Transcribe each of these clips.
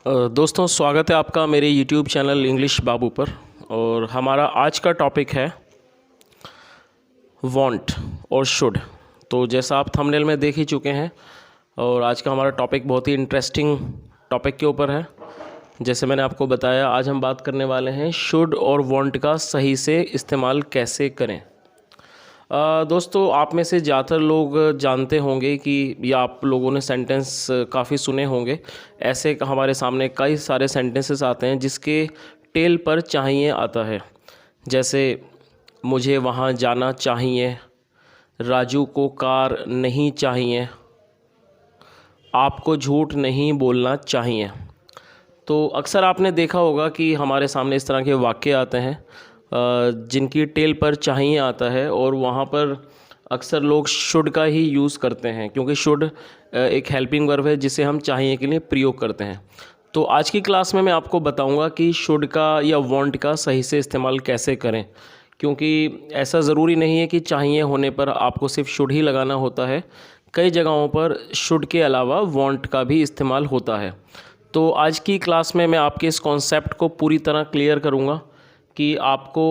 दोस्तों स्वागत है आपका मेरे YouTube चैनल इंग्लिश बाबू पर। और हमारा आज का टॉपिक है वांट और शुड। तो जैसा आप थंबनेल में देख ही चुके हैं, और आज का हमारा टॉपिक बहुत ही इंटरेस्टिंग टॉपिक के ऊपर है। जैसे मैंने आपको बताया, आज हम बात करने वाले हैं शुड और वांट का सही से इस्तेमाल कैसे करें। दोस्तों, आप में से ज़्यादातर लोग जानते होंगे कि या आप लोगों ने सेंटेंस काफ़ी सुने होंगे। ऐसे हमारे सामने कई सारे सेंटेंसेस आते हैं जिसके टेल पर चाहिए आता है। जैसे मुझे वहाँ जाना चाहिए, राजू को कार नहीं चाहिए, आपको झूठ नहीं बोलना चाहिए। तो अक्सर आपने देखा होगा कि हमारे सामने इस तरह के वाक्य आते हैं जिनकी टेल पर चाहिए आता है, और वहाँ पर अक्सर लोग शुड का ही यूज़ करते हैं, क्योंकि शुड एक हेल्पिंग वर्ब है जिसे हम चाहिए के लिए प्रयोग करते हैं। तो आज की क्लास में मैं आपको बताऊंगा कि शुड का या वांट का सही से इस्तेमाल कैसे करें, क्योंकि ऐसा ज़रूरी नहीं है कि चाहिए होने पर आपको सिर्फ शुड ही लगाना होता है। कई जगहों पर शुड के अलावा वांट का भी इस्तेमाल होता है। तो आज की क्लास में मैं आपके इस कॉन्सेप्ट को पूरी तरह क्लियर करूँगा कि आपको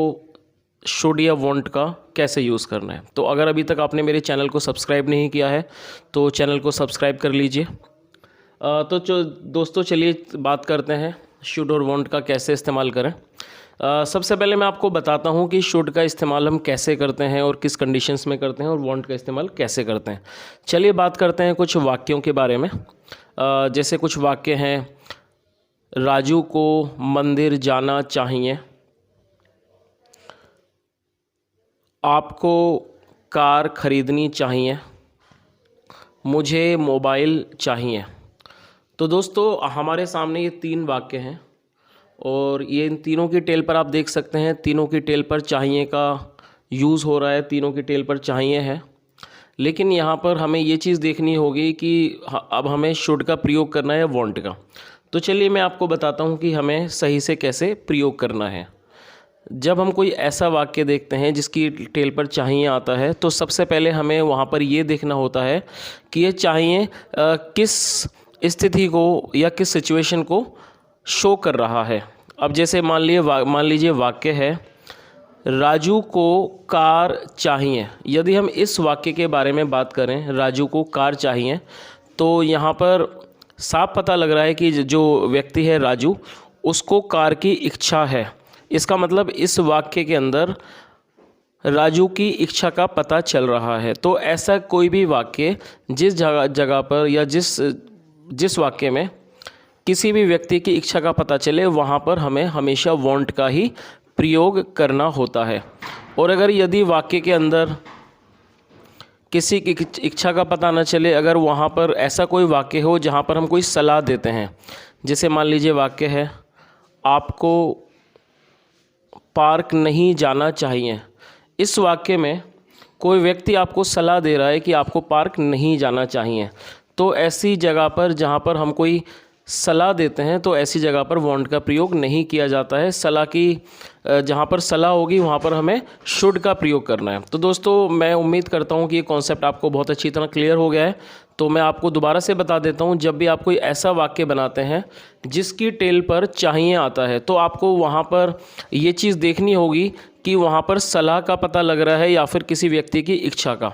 शुड या वांट का कैसे यूज़ करना है। तो अगर अभी तक आपने मेरे चैनल को सब्सक्राइब नहीं किया है तो चैनल को सब्सक्राइब कर लीजिए। तो दोस्तों, चलिए बात करते हैं शुड और वांट का कैसे इस्तेमाल करें। सबसे पहले मैं आपको बताता हूँ कि शुड का इस्तेमाल हम कैसे करते हैं और किस कंडीशंस में करते हैं, और वांट का इस्तेमाल कैसे करते हैं। चलिए बात करते हैं कुछ वाक्यों के बारे में। जैसे कुछ वाक्य हैं, राजू को मंदिर जाना चाहिए, आपको कार ख़रीदनी चाहिए, मुझे मोबाइल चाहिए। तो दोस्तों, हमारे सामने ये तीन वाक्य हैं, और ये इन तीनों की टेल पर आप देख सकते हैं, तीनों की टेल पर चाहिए का यूज़ हो रहा है, तीनों की टेल पर चाहिए है। लेकिन यहाँ पर हमें ये चीज़ देखनी होगी कि अब हमें शुड का प्रयोग करना है या वांट का। तो चलिए मैं आपको बताता हूँ कि हमें सही से कैसे प्रयोग करना है। जब हम कोई ऐसा वाक्य देखते हैं जिसकी टेल पर चाहिए आता है, तो सबसे पहले हमें वहाँ पर ये देखना होता है कि ये चाहिए किस स्थिति को या किस सिचुएशन को शो कर रहा है। अब जैसे मान लीजिए वाक्य है, राजू को कार चाहिए। यदि हम इस वाक्य के बारे में बात करें, राजू को कार चाहिए, तो यहाँ पर साफ पता लग रहा है कि जो व्यक्ति है राजू, उसको कार की इच्छा है। इसका मतलब इस वाक्य के अंदर राजू की इच्छा का पता चल रहा है। तो ऐसा कोई भी वाक्य जिस जगह पर या जिस वाक्य में किसी भी व्यक्ति की इच्छा का पता चले, वहाँ पर हमें हमेशा वांट का ही प्रयोग करना होता है। और अगर यदि वाक्य के अंदर किसी की इच्छा का पता न चले, अगर वहाँ पर ऐसा कोई वाक्य हो जहाँ पर हम कोई सलाह देते हैं, जैसे मान लीजिए वाक्य है, आपको पार्क नहीं जाना चाहिए। इस वाक्य में कोई व्यक्ति आपको सलाह दे रहा है कि आपको पार्क नहीं जाना चाहिए। तो ऐसी जगह पर जहाँ पर हम कोई सलाह देते हैं, तो ऐसी जगह पर वांट का प्रयोग नहीं किया जाता है। सलाह की जहाँ पर सलाह होगी वहाँ पर हमें शुड का प्रयोग करना है। तो दोस्तों, मैं उम्मीद करता हूँ कि ये कॉन्सेप्ट आपको बहुत अच्छी तरह क्लियर हो गया है। तो मैं आपको दोबारा से बता देता हूँ, जब भी आप कोई ऐसा वाक्य बनाते हैं जिसकी टेल पर चाहिए आता है, तो आपको वहाँ पर ये चीज़ देखनी होगी कि वहाँ पर सलाह का पता लग रहा है या फिर किसी व्यक्ति की इच्छा का।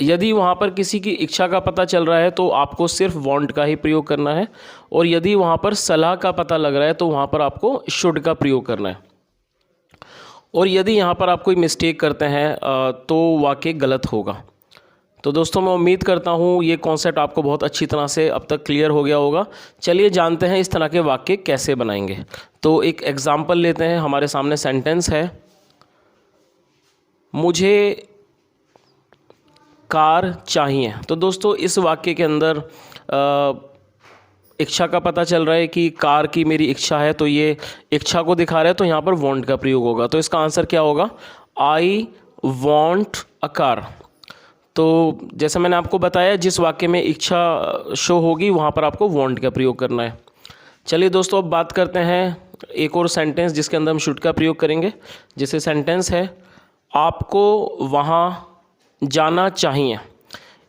यदि वहाँ पर किसी की इच्छा का पता चल रहा है तो आपको सिर्फ वांट का ही प्रयोग करना है, और यदि वहाँ पर सलाह का पता लग रहा है तो वहाँ पर आपको शुड का प्रयोग करना है। और यदि यहाँ पर आप कोई मिस्टेक करते हैं तो वाक्य गलत होगा। तो दोस्तों, मैं उम्मीद करता हूँ ये कॉन्सेप्ट आपको बहुत अच्छी तरह से अब तक क्लियर हो गया होगा। चलिए जानते हैं इस तरह के वाक्य कैसे बनाएंगे। तो एक एग्जाम्पल लेते हैं। हमारे सामने सेंटेंस है, मुझे कार चाहिए। तो दोस्तों, इस वाक्य के अंदर इच्छा का पता चल रहा है कि कार की मेरी इच्छा है, तो ये इच्छा को दिखा रहा है, तो यहाँ पर वांट का प्रयोग होगा। तो इसका आंसर क्या होगा? I want a car. तो जैसा मैंने आपको बताया, जिस वाक्य में इच्छा शो होगी वहाँ पर आपको वांट का प्रयोग करना है। चलिए दोस्तों, अब बात करते हैं एक और सेंटेंस जिसके अंदर हम शुड का प्रयोग करेंगे। जैसे सेंटेंस है, आपको वहाँ जाना चाहिए।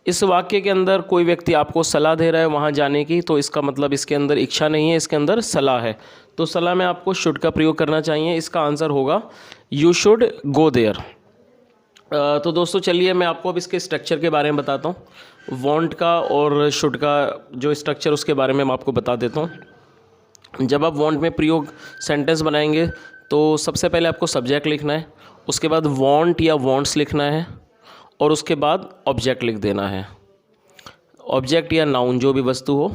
इस वाक्य के अंदर कोई व्यक्ति आपको सलाह दे रहा है वहाँ जाने की, तो इसका मतलब इसके अंदर इच्छा नहीं है, इसके अंदर सलाह है। तो सलाह में आपको शुड का प्रयोग करना चाहिए। इसका आंसर होगा यू शुड गो देयर। तो दोस्तों चलिए मैं आपको अब इसके स्ट्रक्चर के बारे में बताता हूँ। वांट का और शुड का जो स्ट्रक्चर उसके बारे में मैं आपको बता देता हूँ। जब आप वांट में प्रयोग सेंटेंस बनाएंगे तो सबसे पहले आपको सब्जेक्ट लिखना है, उसके बाद वांट या वांट्स लिखना है और उसके बाद ऑब्जेक्ट लिख देना है, ऑब्जेक्ट या नाउन जो भी वस्तु हो।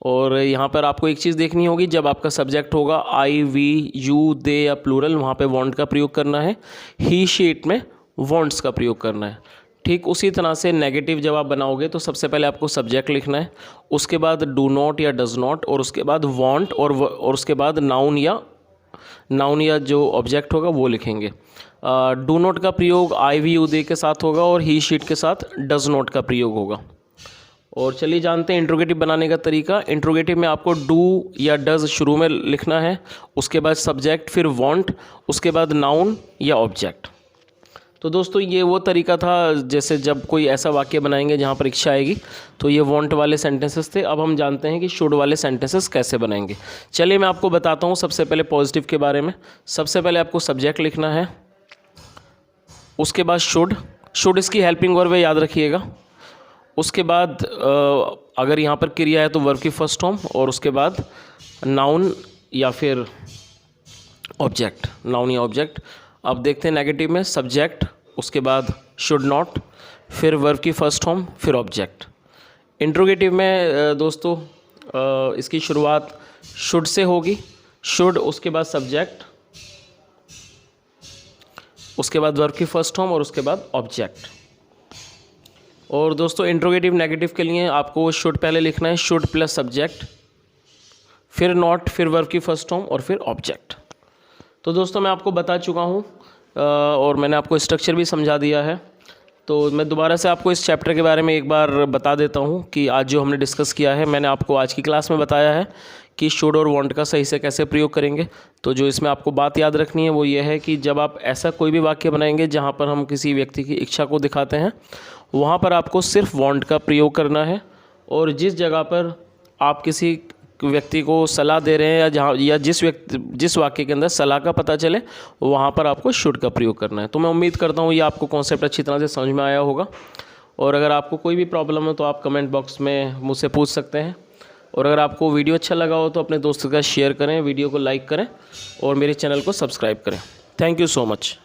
और यहाँ पर आपको एक चीज़ देखनी होगी, जब आपका सब्जेक्ट होगा आई, वी, यू, दे या प्लूरल, वहाँ पे वांट का प्रयोग करना है। ही, शी, इट में वांट्स का प्रयोग करना है। ठीक उसी तरह से नेगेटिव जब आप बनाओगे तो सबसे पहले आपको सब्जेक्ट लिखना है, उसके बाद डू नॉट या डज नॉट, और उसके बाद वांट, और उसके बाद नाउन या जो ऑब्जेक्ट होगा वो लिखेंगे। डू नॉट का प्रयोग आई, वी, यू, दे के साथ होगा और ही, शीट के साथ डज नॉट का प्रयोग होगा। और चलिए जानते हैं इंट्रोगेटिव बनाने का तरीका। इंट्रोगेटिव में आपको डू या डज शुरू में लिखना है, उसके बाद सब्जेक्ट, फिर वांट, उसके बाद नाउन या ऑब्जेक्ट। तो दोस्तों ये वो तरीका था, जैसे जब कोई ऐसा वाक्य बनाएंगे जहाँ पर इच्छा आएगी, तो ये वांट वाले सेंटेंसेस थे। अब हम जानते हैं कि शुड वाले सेंटेंसेस कैसे बनाएंगे। चलिए मैं आपको बताता हूँ सबसे पहले पॉजिटिव के बारे में। सबसे पहले आपको सब्जेक्ट लिखना है, उसके बाद शुड इसकी हेल्पिंग वर्ब है, याद रखिएगा। उसके बाद अगर यहाँ पर क्रिया है तो वर्ब की फर्स्ट फॉर्म, और उसके बाद नाउन या फिर ऑब्जेक्ट, नाउन या ऑब्जेक्ट। अब देखते हैं नेगेटिव में सब्जेक्ट, उसके बाद शुड नॉट, फिर वर्ब की फर्स्ट फॉर्म, फिर ऑब्जेक्ट। इंट्रोगेटिव में दोस्तों इसकी शुरुआत शुड से होगी, शुड, उसके बाद सब्जेक्ट, उसके बाद वर्ब की फर्स्ट फॉर्म और उसके बाद ऑब्जेक्ट। और दोस्तों इंट्रोगेटिव नेगेटिव के लिए आपको शुड पहले लिखना है, शुड प्लस सब्जेक्ट, फिर नॉट, फिर वर्ब की फर्स्ट फॉर्म और फिर ऑब्जेक्ट। तो दोस्तों मैं आपको बता चुका हूँ और मैंने आपको स्ट्रक्चर भी समझा दिया है। तो मैं दोबारा से आपको इस चैप्टर के बारे में एक बार बता देता हूँ कि आज जो हमने डिस्कस किया है, मैंने आपको आज की क्लास में बताया है कि शुड और वांट का सही से कैसे प्रयोग करेंगे। तो जो इसमें आपको बात याद रखनी है वो ये है कि जब आप ऐसा कोई भी वाक्य बनाएंगे जहाँ पर हम किसी व्यक्ति की इच्छा को दिखाते हैं, वहाँ पर आपको सिर्फ वांट का प्रयोग करना है। और जिस जगह पर आप किसी व्यक्ति को सलाह दे रहे हैं या जिस वाक्य के अंदर सलाह का पता चले, वहाँ पर आपको शुड का प्रयोग करना है। तो मैं उम्मीद करता हूँ ये आपको कॉन्सेप्ट अच्छी तरह से समझ में आया होगा। और अगर आपको कोई भी प्रॉब्लम हो तो आप कमेंट बॉक्स में मुझसे पूछ सकते हैं। और अगर आपको वीडियो अच्छा लगा हो तो अपने दोस्तों के साथ शेयर करें, वीडियो को लाइक करें और मेरे चैनल को सब्सक्राइब करें। Thank you so much.